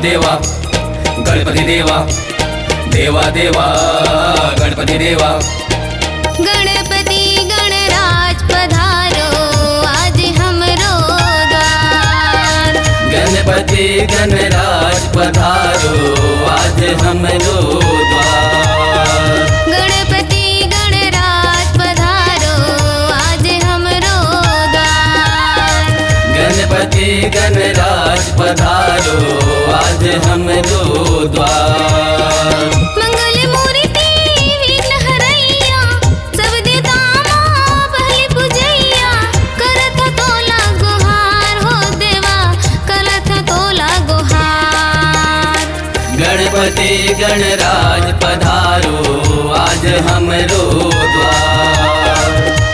देवा गणपति देवा देवा देवा गणपति देवा। गणपति गणराज पधारो आज हमरो द्वार। गणपति गणराज पधारो आज हमरो द्वार। गणपति गणराज पधारो आज हमरो द्वार। गणपति गणराज पधारो आज हमरो द्वार। मंगल मूर्ति विघ्न हरैया सब देता माँ पहले पूजैया। करत तोला गुहार हो देवा करत तोला गुहार। गणपति गणराज पधारो आज हमरो द्वार।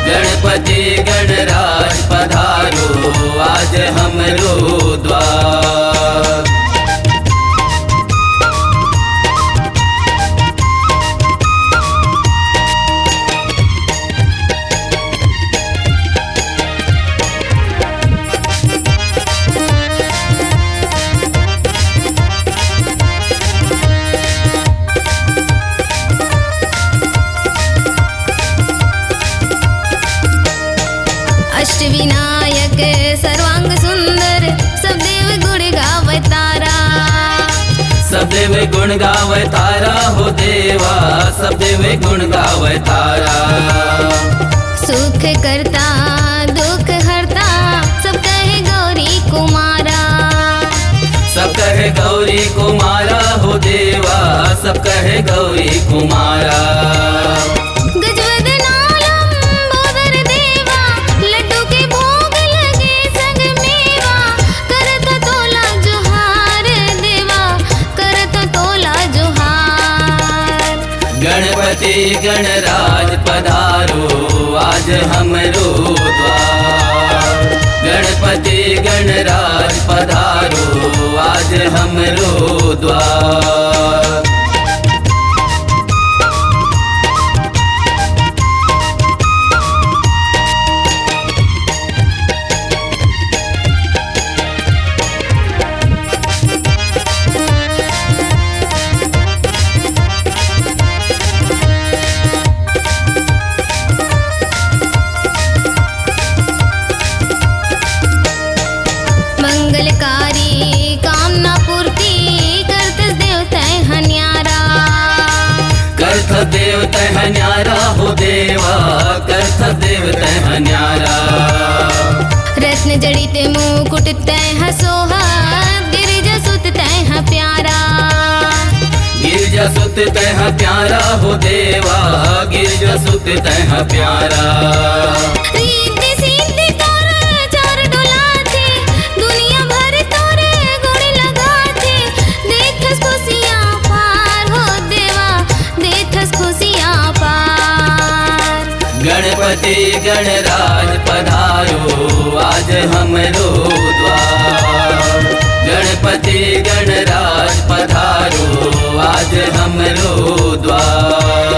गणपति गणराज पधारो आज हमरो द्वार। अष्टविनायक सर्वांग सुंदर सब देव गुण गावतारा। सब देव गुण गावतारा हो देवा सब देव गुण गावतारा। सुख करता दुख हरता सब कहे गौरी कुमारा। सब कहे गौरी कुमारा हो देवा सब कहे गौरी कुमारा। गजवदना लंबोदर देवा लड्डू के भोग लगे संग मेवा। करत तोला जोहार देवा करत तोला जोहार। गणपति गणराज पधारो आज हमरो द्वार। गणपति गणराज पधारो आज हमरो द्वार। मंगलकारी कामना पूर्ति करत देव तय हन्यारा। करथ देव तह न्यारा हो देवा करथ देव तह न्यारा। रत्न जड़ित मुकुट तय सोहा गिरिजा सुत तय प्यारा। गिरजा सुत तह प्यारा हो देवा गिरजा सुत तह प्यारा। रिद्धि सिद्धि तोर चार डोला थे दुनिया भर तोरे गुण लगा थे। देखस खुशियाँ पार हो देवा देखस खुशियाँ पार। गणपति गणराज पधारो आज हमरो द्वार। गणपति गणराज पधारो आज हमरो द्वार।